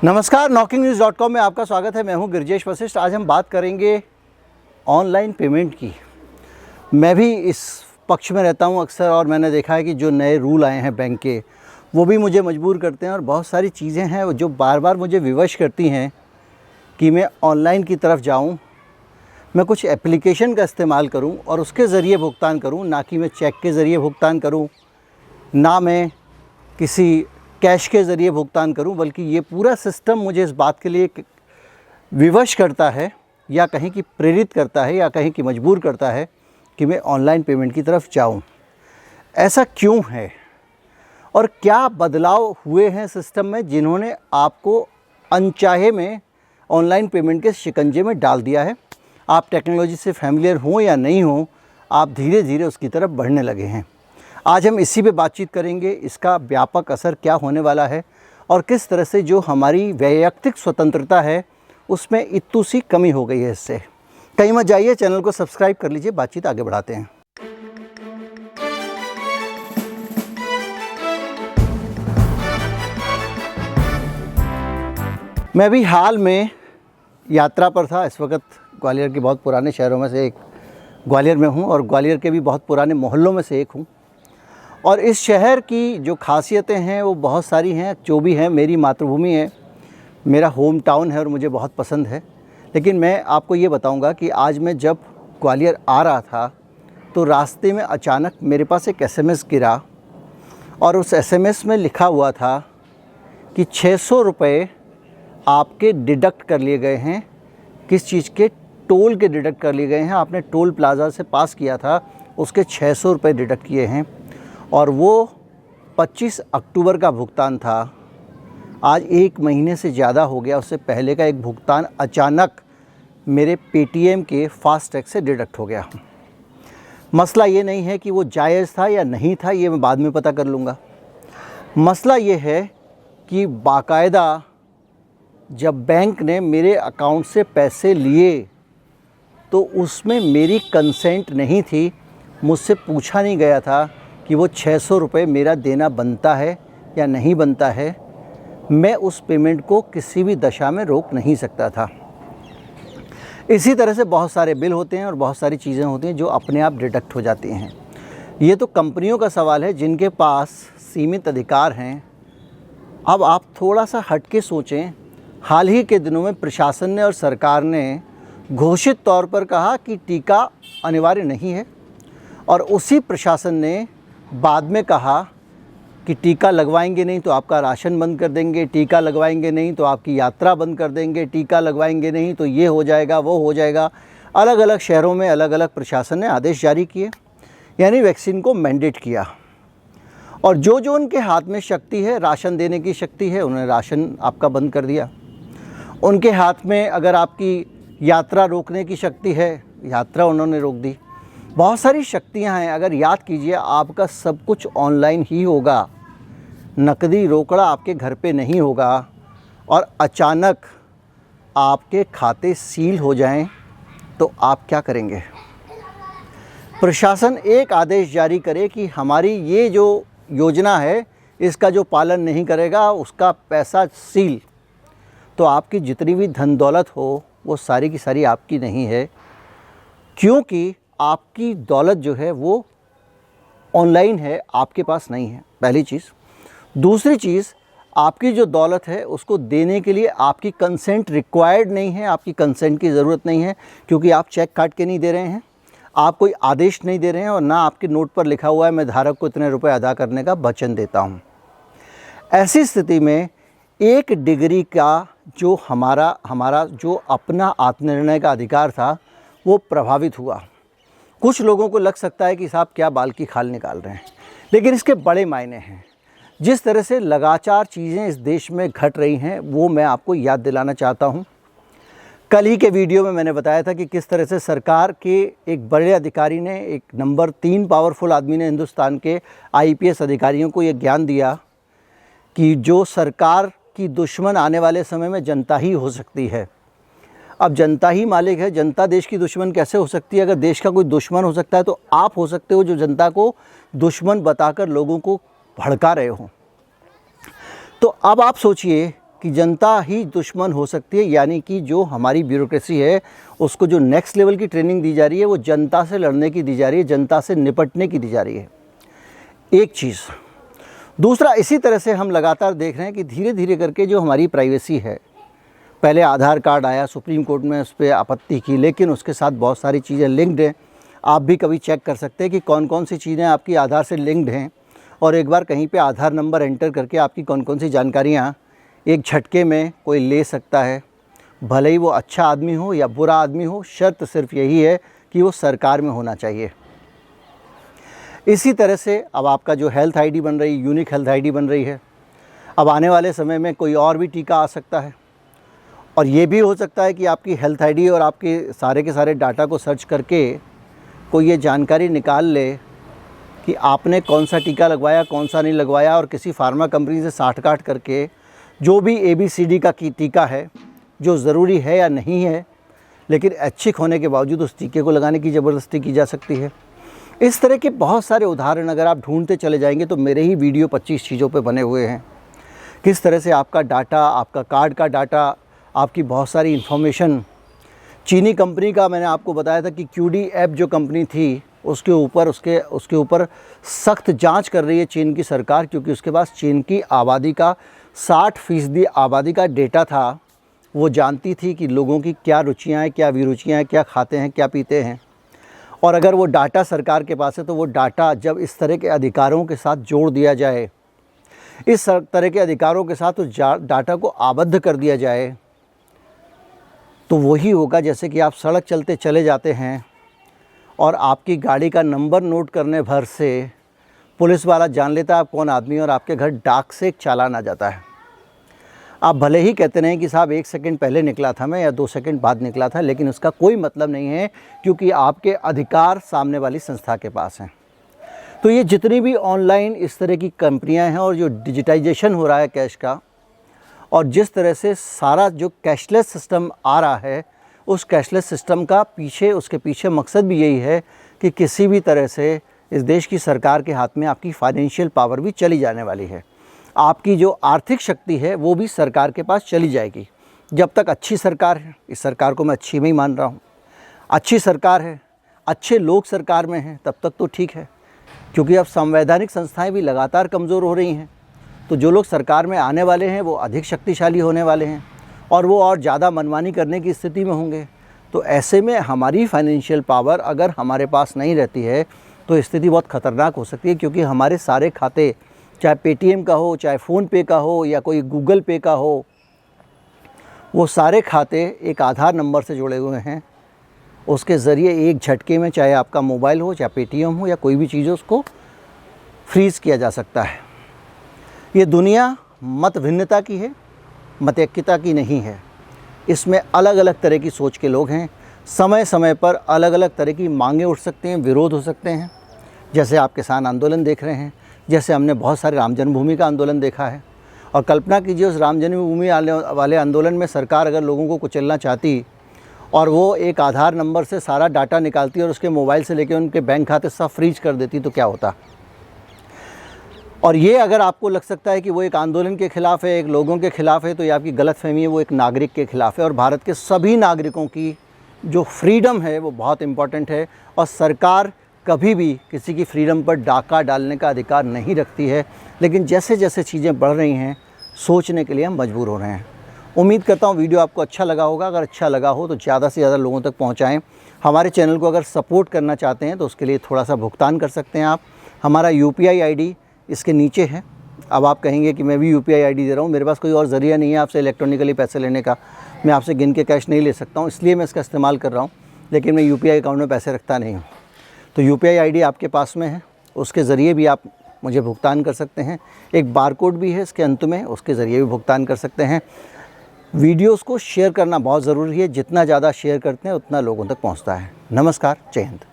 नमस्कार, knocking-news.com में आपका स्वागत है। मैं हूं गिरजेश वशिष्ठ। आज हम बात करेंगे ऑनलाइन पेमेंट की। मैं भी इस पक्ष में रहता हूं अक्सर, और मैंने देखा है कि जो नए रूल आए हैं बैंक के, वो भी मुझे मजबूर करते हैं। और बहुत सारी चीज़ें हैं जो बार बार मुझे विवश करती हैं कि मैं ऑनलाइन की तरफ जाऊं, मैं कुछ एप्लीकेशन का इस्तेमाल करूं और उसके ज़रिए भुगतान करूं, ना कि मैं चेक के ज़रिए भुगतान करूं, ना मैं किसी कैश के ज़रिए भुगतान करूं। बल्कि ये पूरा सिस्टम मुझे इस बात के लिए विवश करता है, या कहीं कि प्रेरित करता है, या कहीं कि मजबूर करता है कि मैं ऑनलाइन पेमेंट की तरफ जाऊं। ऐसा क्यों है और क्या बदलाव हुए हैं सिस्टम में, जिन्होंने आपको अनचाहे में ऑनलाइन पेमेंट के शिकंजे में डाल दिया है। आप टेक्नोलॉजी से फैमिलियर हों या नहीं हों, आप धीरे धीरे उसकी तरफ बढ़ने लगे हैं। आज हम इसी पे बातचीत करेंगे, इसका व्यापक असर क्या होने वाला है और किस तरह से जो हमारी वैयक्तिक स्वतंत्रता है उसमें इतनी सी कमी हो गई है इससे। कहीं मत जाइए, चैनल को सब्सक्राइब कर लीजिए। बातचीत आगे बढ़ाते हैं। मैं भी हाल में यात्रा पर था। इस वक्त ग्वालियर के बहुत पुराने शहरों में से एक ग्वालियर में हूँ, और ग्वालियर के भी बहुत पुराने मोहल्लों में से एक हूँ। और इस शहर की जो खासियतें हैं वो बहुत सारी हैं। जो भी हैं, मेरी मातृभूमि है, मेरा होम टाउन है और मुझे बहुत पसंद है। लेकिन मैं आपको ये बताऊंगा कि आज मैं जब ग्वालियर आ रहा था तो रास्ते में अचानक मेरे पास एक एसएमएस गिरा, और उस एसएमएस में लिखा हुआ था कि 600 रुपये आपके डिडक्ट कर लिए गए हैं। किस चीज़ के? टोल के डिडक्ट कर लिए गए हैं। आपने टोल प्लाज़ा से पास किया था, उसके 600 रुपये डिडक्ट किए हैं। और वो 25 अक्टूबर का भुगतान था। आज 1 महीने से ज़्यादा हो गया उससे पहले का एक भुगतान अचानक मेरे पेटीएम के फास्टैग से डिडक्ट हो गया। मसला ये नहीं है कि वो जायज़ था या नहीं था, ये मैं बाद में पता कर लूँगा। मसला ये है कि बाकायदा जब बैंक ने मेरे अकाउंट से पैसे लिए तो उसमें मेरी कंसेंट नहीं थी। मुझसे पूछा नहीं गया था कि वो 600 रुपये मेरा देना बनता है या नहीं बनता है। मैं उस पेमेंट को किसी भी दशा में रोक नहीं सकता था। इसी तरह से बहुत सारे बिल होते हैं और बहुत सारी चीज़ें होती हैं जो अपने आप डिडक्ट हो जाती हैं। ये तो कंपनियों का सवाल है जिनके पास सीमित अधिकार हैं। अब आप थोड़ा सा हट के सोचें। हाल ही के दिनों में प्रशासन ने और सरकार ने घोषित तौर पर कहा कि टीका अनिवार्य नहीं है, और उसी प्रशासन ने बाद में कहा कि टीका लगवाएंगे नहीं तो आपका राशन बंद कर देंगे, टीका लगवाएंगे नहीं तो आपकी यात्रा बंद कर देंगे, टीका लगवाएंगे नहीं तो ये हो जाएगा, वो हो जाएगा। अलग अलग शहरों में अलग अलग प्रशासन ने आदेश जारी किए, यानी वैक्सीन को मैंडेट किया। और जो जो उनके हाथ में शक्ति है, राशन देने की शक्ति है, उन्होंने राशन आपका बंद कर दिया। उनके हाथ में अगर आपकी यात्रा रोकने की शक्ति है, यात्रा उन्होंने रोक दी। बहुत सारी शक्तियां हैं। अगर याद कीजिए, आपका सब कुछ ऑनलाइन ही होगा, नकदी रोकड़ा आपके घर पे नहीं होगा, और अचानक आपके खाते सील हो जाएं तो आप क्या करेंगे? प्रशासन एक आदेश जारी करे कि हमारी ये जो योजना है इसका जो पालन नहीं करेगा उसका पैसा सील, तो आपकी जितनी भी धन दौलत हो वो सारी की सारी आपकी नहीं है, क्योंकि आपकी दौलत जो है वो ऑनलाइन है, आपके पास नहीं है। पहली चीज़। दूसरी चीज़, आपकी जो दौलत है उसको देने के लिए आपकी कंसेंट रिक्वायर्ड नहीं है, आपकी कंसेंट की ज़रूरत नहीं है, क्योंकि आप चेक काट के नहीं दे रहे हैं, आप कोई आदेश नहीं दे रहे हैं, और ना आपके नोट पर लिखा हुआ है मैं धारक को इतने रुपए अदा करने का वचन देता हूँ। ऐसी स्थिति में 1 डिग्री का जो हमारा जो अपना आत्मनिर्णय का अधिकार था वो प्रभावित हुआ। कुछ लोगों को लग सकता है कि साहब क्या बाल की खाल निकाल रहे हैं, लेकिन इसके बड़े मायने हैं। जिस तरह से लगातार चीज़ें इस देश में घट रही हैं वो मैं आपको याद दिलाना चाहता हूं। कल ही के वीडियो में मैंने बताया था कि किस तरह से सरकार के एक बड़े अधिकारी ने, एक नंबर 3 पावरफुल आदमी ने हिंदुस्तान के आईपीएस अधिकारियों को ये ज्ञान दिया कि जो सरकार की दुश्मन आने वाले समय में जनता ही हो सकती है। अब जनता ही मालिक है, जनता देश की दुश्मन कैसे हो सकती है? अगर देश का कोई दुश्मन हो सकता है तो आप हो सकते हो, जो जनता को दुश्मन बताकर लोगों को भड़का रहे हो। तो अब आप सोचिए कि जनता ही दुश्मन हो सकती है, यानी कि जो हमारी ब्यूरोक्रेसी है उसको जो नेक्स्ट लेवल की ट्रेनिंग दी जा रही है वो जनता से लड़ने की दी जा रही है, जनता से निपटने की दी जा रही है। एक चीज़। दूसरा, इसी तरह से हम लगातार देख रहे हैं कि धीरे धीरे करके जो हमारी प्राइवेसी है, पहले आधार कार्ड आया, सुप्रीम कोर्ट में उस पर आपत्ति की, लेकिन उसके साथ बहुत सारी चीज़ें लिंक्ड हैं। आप भी कभी चेक कर सकते हैं कि कौन कौन सी चीज़ें आपकी आधार से लिंक्ड हैं, और एक बार कहीं पे आधार नंबर एंटर करके आपकी कौन कौन सी जानकारियाँ एक झटके में कोई ले सकता है, भले ही वो अच्छा आदमी हो या बुरा आदमी हो। शर्त सिर्फ यही है कि वो सरकार में होना चाहिए। इसी तरह से अब आपका जो हेल्थ आईडी बन रही, यूनिक हेल्थ आईडी बन रही है, अब आने वाले समय में कोई और भी टीका आ सकता है, और ये भी हो सकता है कि आपकी हेल्थ आईडी और आपके सारे के सारे डाटा को सर्च करके कोई ये जानकारी निकाल ले कि आपने कौन सा टीका लगवाया, कौन सा नहीं लगवाया, और किसी फार्मा कंपनी से साठ-गांठ करके जो भी ABCD का टीका है, जो ज़रूरी है या नहीं है, लेकिन ऐच्छिक होने के बावजूद उस टीके को लगाने की ज़बरदस्ती की जा सकती है। इस तरह के बहुत सारे उदाहरण अगर आप ढूंढते चले जाएंगे तो मेरे ही वीडियो 25 चीज़ों पे बने हुए हैं। किस तरह से आपका डाटा, आपका कार्ड का डाटा, आपकी बहुत सारी इन्फॉर्मेशन, चीनी कंपनी का मैंने आपको बताया था कि QD ऐप जो कंपनी थी उसके ऊपर सख्त जांच कर रही है चीन की सरकार, क्योंकि उसके पास चीन की आबादी का 60% आबादी का डेटा था। वो जानती थी कि लोगों की क्या रुचियाँ हैं, क्या विरुचियाँ हैं, क्या खाते हैं, क्या पीते हैं, और अगर वो डाटा सरकार के पास है तो वो डाटा जब इस तरह के अधिकारों के साथ जोड़ दिया जाए, इस तरह के अधिकारों के साथ उस डाटा को आबद्ध कर दिया जाए, तो वही होगा जैसे कि आप सड़क चलते चले जाते हैं और आपकी गाड़ी का नंबर नोट करने भर से पुलिस वाला जान लेता है आप कौन आदमी, और आपके घर डाक से एक चालान आ जाता है। आप भले ही कहते नहीं कि साहब 1 सेकंड पहले निकला था मैं या 2 सेकंड बाद निकला था, लेकिन उसका कोई मतलब नहीं है, क्योंकि आपके अधिकार सामने वाली संस्था के पास हैं। तो ये जितनी भी ऑनलाइन इस तरह की कंपनियां हैं और जो डिजिटाइजेशन हो रहा है कैश का, और जिस तरह से सारा जो कैशलेस सिस्टम आ रहा है, उस कैशलेस सिस्टम का उसके पीछे मकसद भी यही है कि किसी भी तरह से इस देश की सरकार के हाथ में आपकी फाइनेंशियल पावर भी चली जाने वाली है। आपकी जो आर्थिक शक्ति है वो भी सरकार के पास चली जाएगी। जब तक अच्छी सरकार है, इस सरकार को मैं अच्छी में ही मान रहा हूँ, अच्छी सरकार है, अच्छे लोग सरकार में हैं, तब तक तो ठीक है, क्योंकि अब संवैधानिक संस्थाएं भी लगातार कमज़ोर हो रही हैं। तो जो लोग सरकार में आने वाले हैं वो अधिक शक्तिशाली होने वाले हैं, और वो और ज़्यादा मनमानी करने की स्थिति में होंगे। तो ऐसे में हमारी फाइनेंशियल पावर अगर हमारे पास नहीं रहती है तो स्थिति बहुत ख़तरनाक हो सकती है, क्योंकि हमारे सारे खाते, चाहे पेटीएम का हो, चाहे फ़ोनपे का हो, या कोई गूगल पे का हो, वो सारे खाते एक आधार नंबर से जुड़े हुए हैं। उसके ज़रिए एक झटके में, चाहे आपका मोबाइल हो, चाहे पेटीएम हो, या कोई भी चीज़ हो, उसको फ्रीज़ किया जा सकता है। ये दुनिया मत भिन्नता की है, मतैक्यता की नहीं है। इसमें अलग अलग तरह की सोच के लोग हैं। समय समय पर अलग अलग तरह की मांगें उठ सकते हैं, विरोध हो सकते हैं, जैसे आप किसान आंदोलन देख रहे हैं, जैसे हमने बहुत सारे राम जन्मभूमि का आंदोलन देखा है। और कल्पना कीजिए उस राम जन्मभूमि वाले आंदोलन में सरकार अगर लोगों को कुचलना चाहती और वो एक आधार नंबर से सारा डाटा निकालती और उसके मोबाइल से लेकर उनके बैंक खाते सब फ्रीज कर देती, तो क्या होता। और ये अगर आपको लग सकता है कि वो एक आंदोलन के ख़िलाफ़ है, एक लोगों के ख़िलाफ़ है, तो ये आपकी गलतफहमी है। वो एक नागरिक के ख़िलाफ़ है, और भारत के सभी नागरिकों की जो फ्रीडम है वो बहुत इम्पॉर्टेंट है, और सरकार कभी भी किसी की फ्रीडम पर डाका डालने का अधिकार नहीं रखती है। लेकिन जैसे जैसे चीज़ें बढ़ रही हैं, सोचने के लिए हम मजबूर हो रहे हैं। उम्मीद करता हूँ वीडियो आपको अच्छा लगा होगा। अगर अच्छा लगा हो तो ज़्यादा से ज़्यादा लोगों तक पहुँचाएँ। हमारे चैनल को अगर सपोर्ट करना चाहते हैं तो उसके लिए थोड़ा सा भुगतान कर सकते हैं आप। हमारा UPI ID इसके नीचे है। अब आप कहेंगे कि मैं भी UPI ID दे रहा हूँ, मेरे पास कोई और ज़रिया नहीं है आपसे इलेक्ट्रॉनिकली पैसे लेने का, मैं आपसे गिन के कैश नहीं ले सकता हूँ, इसलिए मैं इसका इस्तेमाल कर रहा हूँ। लेकिन मैं UPI अकाउंट में पैसे रखता नहीं हूँ। तो UPI ID आपके पास में है, उसके ज़रिए भी आप मुझे भुगतान कर सकते हैं। एक बारकोड भी है इसके अंत में, उसके ज़रिए भी भुगतान कर सकते हैं। वीडियोज़ को शेयर करना बहुत ज़रूरी है, जितना ज़्यादा शेयर करते हैं उतना लोगों तक पहुँचता है। नमस्कार, जय हिंद।